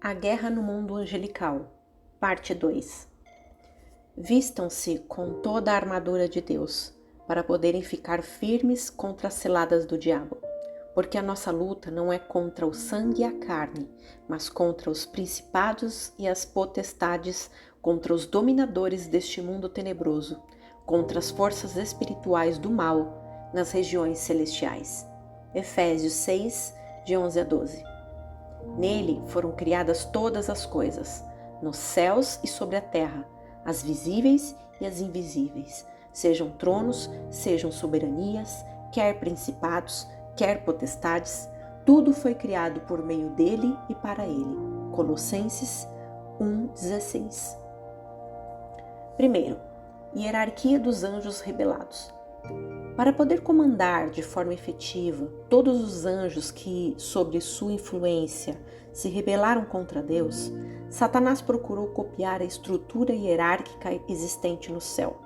A Guerra no Mundo Angelical, Parte 2. Vistam-se com toda a armadura de Deus, para poderem ficar firmes contra as ciladas do diabo, porque a nossa luta não é contra o sangue e a carne, mas contra os principados e as potestades, contra os dominadores deste mundo tenebroso, contra as forças espirituais do mal nas regiões celestiais. Efésios 6, de 11 a 12. Nele foram criadas todas as coisas, nos céus e sobre a terra, as visíveis e as invisíveis, sejam tronos, sejam soberanias, quer principados, quer potestades, tudo foi criado por meio dele e para ele. Colossenses 1,16. Primeiro, hierarquia dos anjos rebelados. Para poder comandar de forma efetiva todos os anjos que, sob sua influência, se rebelaram contra Deus, Satanás procurou copiar a estrutura hierárquica existente no céu.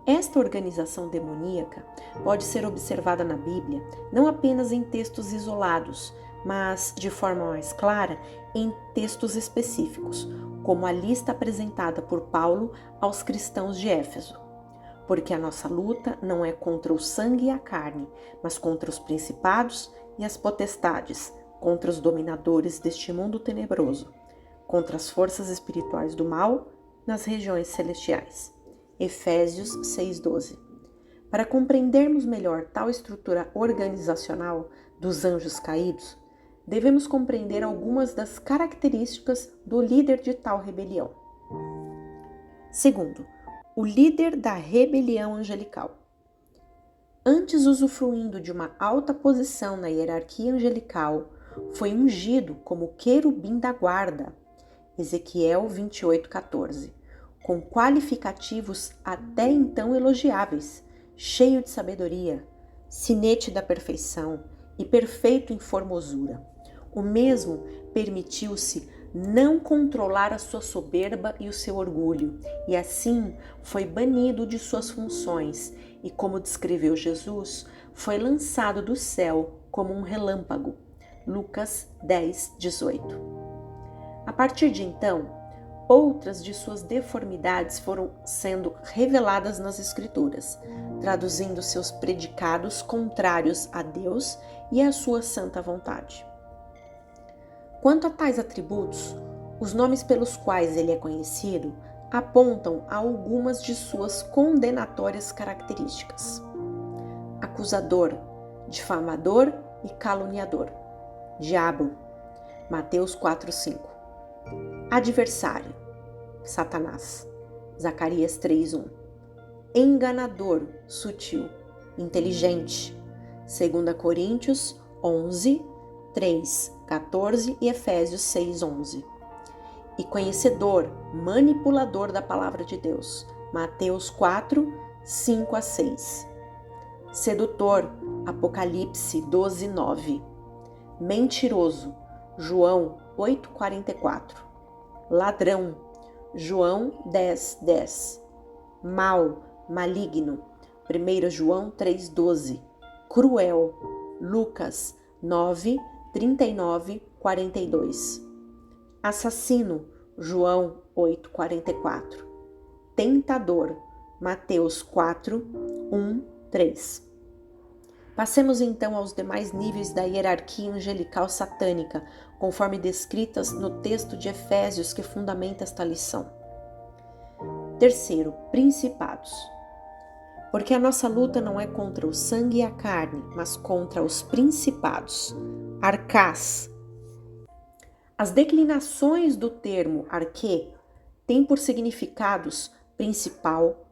Esta organização demoníaca pode ser observada na Bíblia não apenas em textos isolados, mas, de forma mais clara, em textos específicos, como a lista apresentada por Paulo aos cristãos de Éfeso. Porque a nossa luta não é contra o sangue e a carne, mas contra os principados e as potestades, contra os dominadores deste mundo tenebroso, contra as forças espirituais do mal nas regiões celestiais. Efésios 6,12. Para compreendermos melhor tal estrutura organizacional dos anjos caídos, devemos compreender algumas das características do líder de tal rebelião. Segundo, o líder da rebelião angelical. Antes usufruindo de uma alta posição na hierarquia angelical, foi ungido como querubim da guarda, Ezequiel 28,14, com qualificativos até então elogiáveis, cheio de sabedoria, sinete da perfeição e perfeito em formosura. O mesmo permitiu-se não controlar a sua soberba e o seu orgulho, e assim foi banido de suas funções, e como descreveu Jesus, foi lançado do céu como um relâmpago. Lucas 10, 18. A partir de então, outras de suas deformidades foram sendo reveladas nas Escrituras, traduzindo seus predicados contrários a Deus e à sua santa vontade. Quanto a tais atributos, os nomes pelos quais ele é conhecido apontam a algumas de suas condenatórias características: acusador, difamador e caluniador. Diabo, Mateus 4,5. Adversário, Satanás, Zacarias 3,1. Enganador, sutil, inteligente, 2 Coríntios 11, 3, 14 e Efésios 6, 11. E conhecedor, manipulador da palavra de Deus, Mateus 4, 5 a 6. Sedutor, Apocalipse 12, 9. Mentiroso, João 8, 44. Ladrão, João 10, 10. Mal, maligno, 1 João 3, 12. Cruel, Lucas 9, 39, 42. Assassino, João 8, 44. Tentador, Mateus 4, 1, 3. Passemos então aos demais níveis da hierarquia angelical satânica, conforme descritas no texto de Efésios que fundamenta esta lição. Terceiro, principados. Porque a nossa luta não é contra o sangue e a carne, mas contra os principados. Arcás. As declinações do termo arquê têm por significados principal,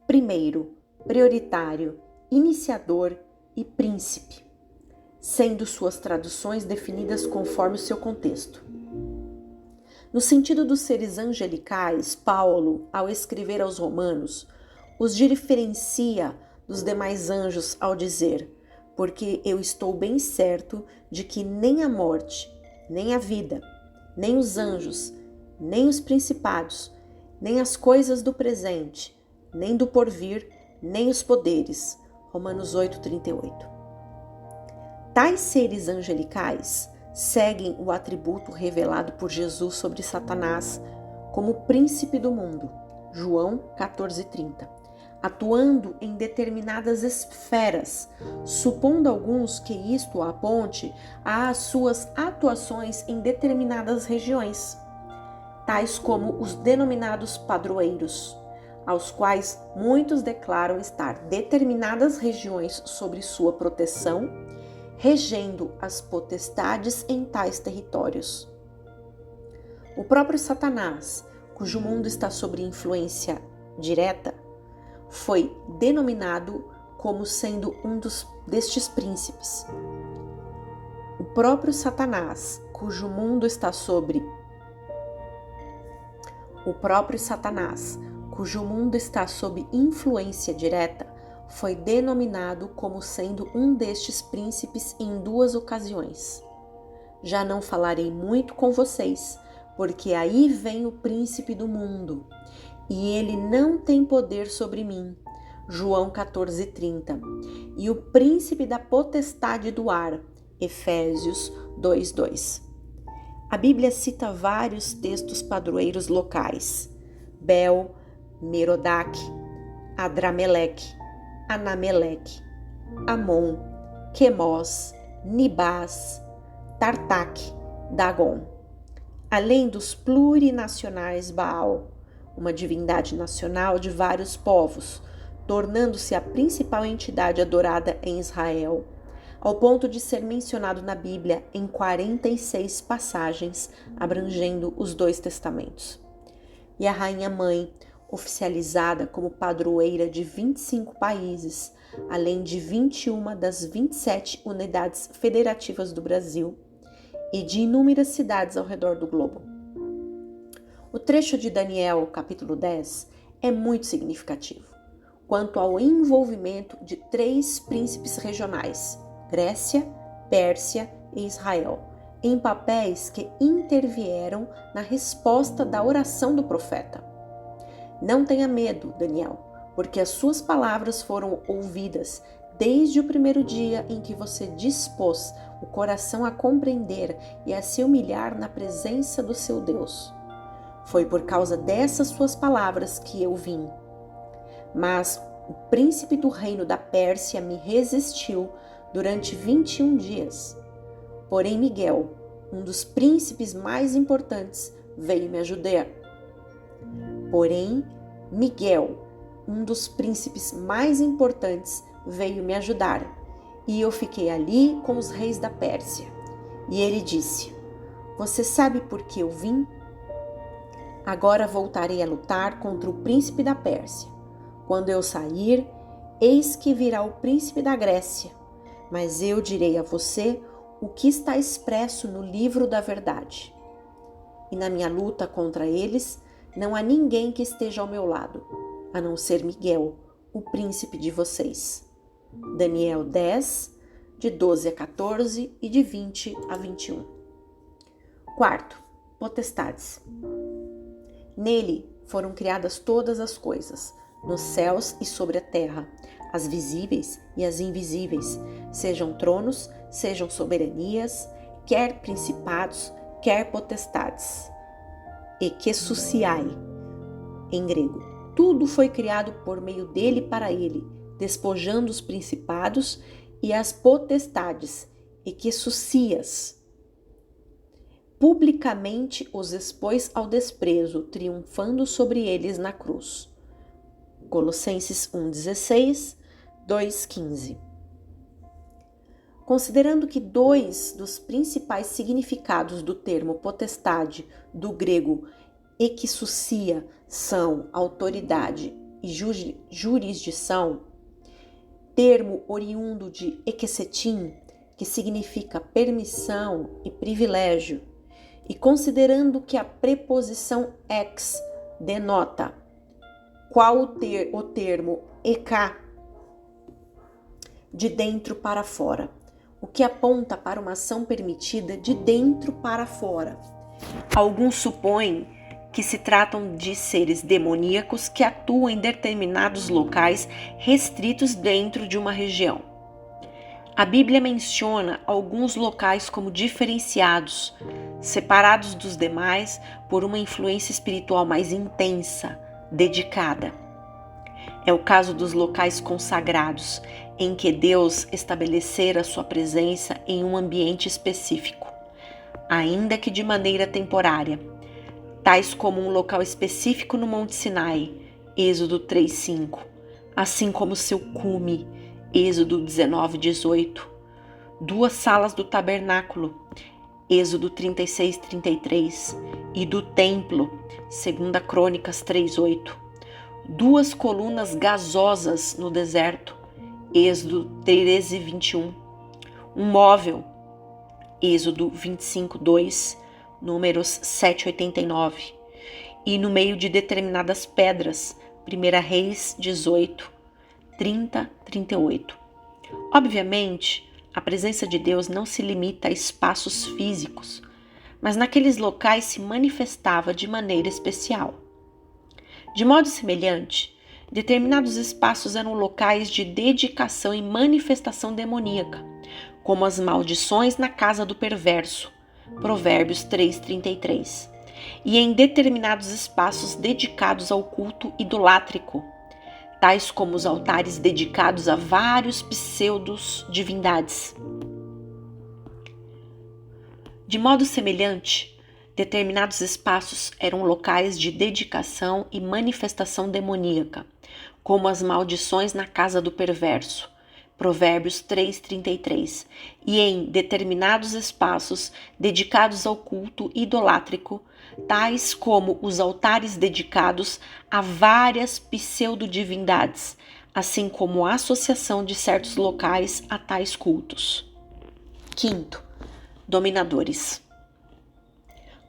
primeiro, prioritário, iniciador e príncipe, sendo suas traduções definidas conforme o seu contexto. No sentido dos seres angelicais, Paulo, ao escrever aos Romanos, os diferencia dos demais anjos ao dizer: porque eu estou bem certo de que nem a morte, nem a vida, nem os anjos, nem os principados, nem as coisas do presente, nem do porvir, nem os poderes. Romanos 8, 38. Tais seres angelicais seguem o atributo revelado por Jesus sobre Satanás como príncipe do mundo, João 14,30, atuando em determinadas esferas, supondo alguns que isto aponte às suas atuações em determinadas regiões, tais como os denominados padroeiros, aos quais muitos declaram estar determinadas regiões sobre sua proteção, regendo as potestades em tais territórios. O próprio Satanás, cujo mundo está sob influência direta, foi denominado como sendo destes príncipes. O próprio Satanás, cujo mundo está sob influência direta, foi denominado como sendo destes príncipes em 2 ocasiões. Já não falarei muito com vocês, porque aí vem o príncipe do mundo, e ele não tem poder sobre mim. João 14,30. E o príncipe da potestade do ar. Efésios 2,2. A Bíblia cita vários textos padroeiros locais: Bel, Merodach, Adrameleque, Anameleque, Amon, Quemós, Nibás, Tartaque, Dagon, além dos plurinacionais Baal, uma divindade nacional de vários povos, tornando-se a principal entidade adorada em Israel, ao ponto de ser mencionado na Bíblia em 46 passagens, abrangendo os 2 testamentos. E a Rainha Mãe, oficializada como padroeira de 25 países, além de 21 das 27 unidades federativas do Brasil e de inúmeras cidades ao redor do globo. O trecho de Daniel, capítulo 10, é muito significativo quanto ao envolvimento de 3 príncipes regionais, Grécia, Pérsia e Israel, em papéis que intervieram na resposta da oração do profeta. Não tenha medo, Daniel, porque as suas palavras foram ouvidas desde o primeiro dia em que você dispôs o coração a compreender e a se humilhar na presença do seu Deus. Foi por causa dessas suas palavras que eu vim. Mas o príncipe do reino da Pérsia me resistiu durante 21 dias. Porém, Miguel, um dos príncipes mais importantes, veio me ajudar. E eu fiquei ali com os reis da Pérsia. E ele disse: Você sabe por que eu vim? Agora voltarei a lutar contra o príncipe da Pérsia. Quando eu sair, eis que virá o príncipe da Grécia. Mas eu direi a você o que está expresso no livro da verdade. E na minha luta contra eles, não há ninguém que esteja ao meu lado, a não ser Miguel, o príncipe de vocês. Daniel 10, de 12 a 14 e de 20 a 21. Quarto, potestades. Nele foram criadas todas as coisas, nos céus e sobre a terra, as visíveis e as invisíveis, sejam tronos, sejam soberanias, quer principados, quer potestades. Ekesousiai, em grego. Tudo foi criado por meio dele e para ele, despojando os principados e as potestades, ekesousias. Publicamente os expôs ao desprezo, triunfando sobre eles na cruz. Colossenses 1,16, 2,15. Considerando que 2 dos principais significados do termo potestade do grego ekesousia são autoridade e jurisdição, termo oriundo de ekesetim, que significa permissão e privilégio, e considerando que a preposição ex denota o termo eka, de dentro para fora, o que aponta para uma ação permitida de dentro para fora. Alguns supõem que se tratam de seres demoníacos que atuam em determinados locais restritos dentro de uma região. A Bíblia menciona alguns locais como diferenciados, separados dos demais por uma influência espiritual mais intensa, dedicada. É o caso dos locais consagrados, em que Deus estabelecera sua presença em um ambiente específico, ainda que de maneira temporária, tais como um local específico no Monte Sinai, Êxodo 3:5, assim como seu cume, Êxodo 19:18, duas salas do tabernáculo, Êxodo 36:33, e do templo, 2 Crônicas 3:8, duas colunas gasosas no deserto, Êxodo 13:21, um móvel, Êxodo 25:2, Números 7:89, e no meio de determinadas pedras, 1 Reis 18, 30-38. Obviamente, a presença de Deus não se limita a espaços físicos, mas naqueles locais se manifestava de maneira especial. De modo semelhante, determinados espaços eram locais de dedicação e manifestação demoníaca, como as maldições na casa do perverso, Provérbios 3:33, e em determinados espaços dedicados ao culto idolátrico, tais como os altares dedicados a vários pseudos-divindades. De modo semelhante, determinados espaços eram locais de dedicação e manifestação demoníaca, como as maldições na casa do perverso, Provérbios 3:33, e em determinados espaços dedicados ao culto idolátrico, tais como os altares dedicados a várias pseudodivindades, assim como a associação de certos locais a tais cultos. Quinto, dominadores.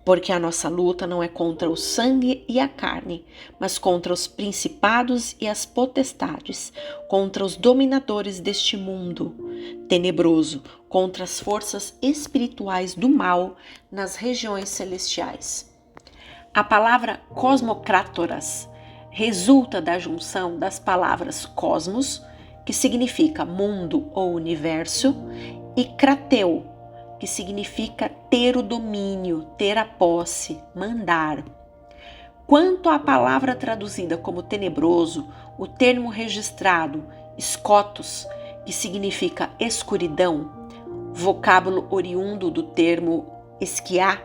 Porque a nossa luta não é contra o sangue e a carne, mas contra os principados e as potestades, contra os dominadores deste mundo tenebroso, contra as forças espirituais do mal nas regiões celestiais. A palavra cosmocrátoras resulta da junção das palavras cosmos, que significa mundo ou universo, e krateu, que significa ter o domínio, ter a posse, mandar. Quanto à palavra traduzida como tenebroso, o termo registrado, escotos, que significa escuridão, vocábulo oriundo do termo esquiá,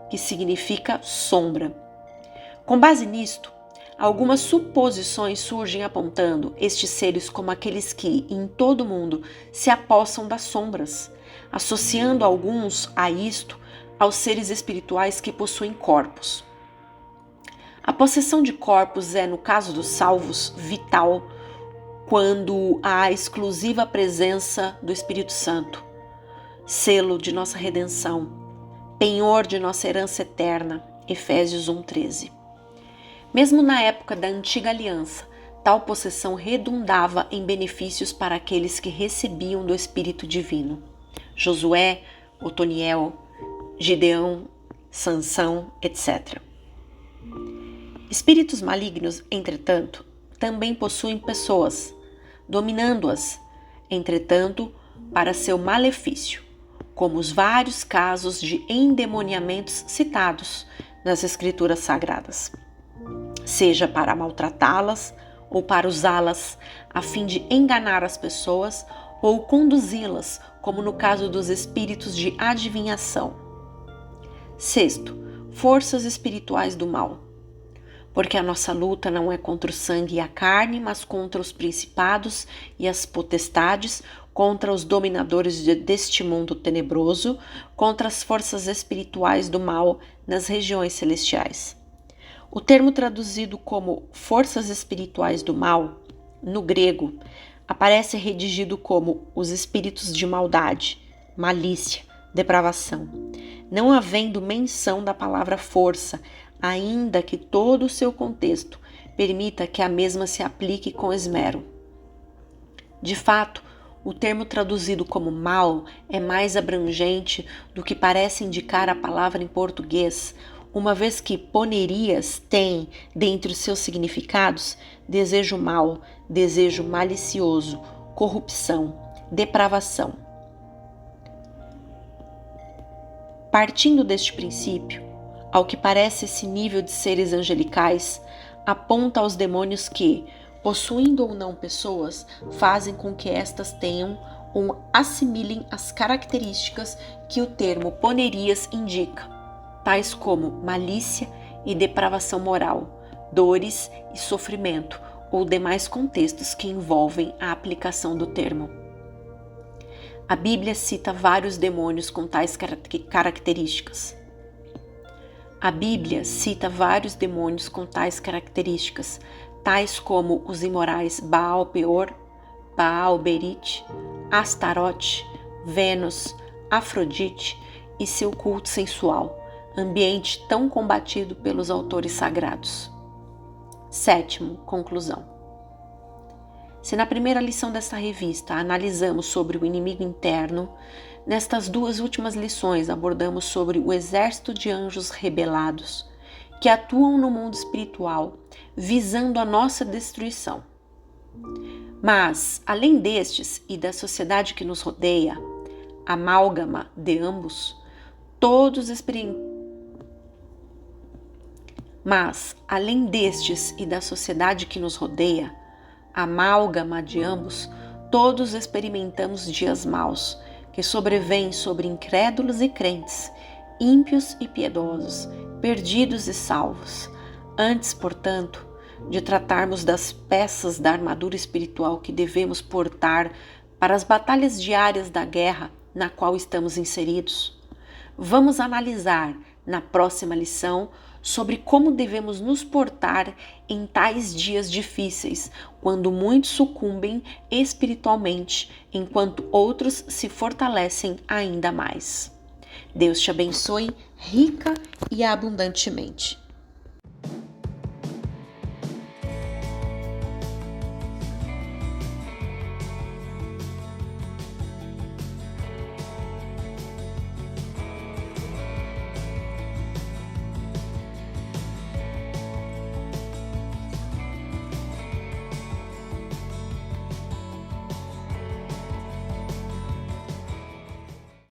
que significa sombra. Com base nisto, algumas suposições surgem apontando estes seres como aqueles que, em todo o mundo, se apossam das sombras, associando alguns a isto aos seres espirituais que possuem corpos. A possessão de corpos é, no caso dos salvos, vital quando há a exclusiva presença do Espírito Santo, selo de nossa redenção, penhor de nossa herança eterna, Efésios 1:13. Mesmo na época da antiga aliança, tal possessão redundava em benefícios para aqueles que recebiam do Espírito Divino. Josué, Otoniel, Gideão, Sansão, etc. Espíritos malignos, entretanto, também possuem pessoas, dominando-as, entretanto, para seu malefício, como os vários casos de endemoniamentos citados nas Escrituras Sagradas, seja para maltratá-las ou para usá-las a fim de enganar as pessoas ou conduzi-las, como no caso dos espíritos de adivinhação. Sexto, forças espirituais do mal. Porque a nossa luta não é contra o sangue e a carne, mas contra os principados e as potestades, contra os dominadores deste mundo tenebroso, contra as forças espirituais do mal nas regiões celestiais. O termo traduzido como forças espirituais do mal, no grego, aparece redigido como os espíritos de maldade, malícia, depravação, não havendo menção da palavra força, ainda que todo o seu contexto permita que a mesma se aplique com esmero. De fato, o termo traduzido como mal é mais abrangente do que parece indicar a palavra em português, uma vez que ponerias tem, dentre os seus significados, desejo mau, desejo malicioso, corrupção, depravação. Partindo deste princípio, ao que parece esse nível de seres angelicais aponta aos demônios que, possuindo ou não pessoas, fazem com que estas tenham ou assimilem as características que o termo ponerias indica, tais como malícia e depravação moral, dores e sofrimento ou demais contextos que envolvem a aplicação do termo. A Bíblia cita vários demônios com tais características. Tais como os imorais Baal-Peor, Baal-Berit, Astarote, Vênus, Afrodite e seu culto sensual, ambiente tão combatido pelos autores sagrados. 7º, conclusão. Se na primeira lição desta revista analisamos sobre o inimigo interno, nestas duas últimas lições abordamos sobre o exército de anjos rebelados que atuam no mundo espiritual, visando a nossa destruição. Mas, além destes e da sociedade que nos rodeia, amálgama de ambos, todos experimentamos dias maus, que sobrevêm sobre incrédulos e crentes, ímpios e piedosos, perdidos e salvos. Antes, portanto, de tratarmos das peças da armadura espiritual que devemos portar para as batalhas diárias da guerra na qual estamos inseridos, vamos analisar na próxima lição sobre como devemos nos portar em tais dias difíceis, quando muitos sucumbem espiritualmente, enquanto outros se fortalecem ainda mais. Deus te abençoe rica e abundantemente.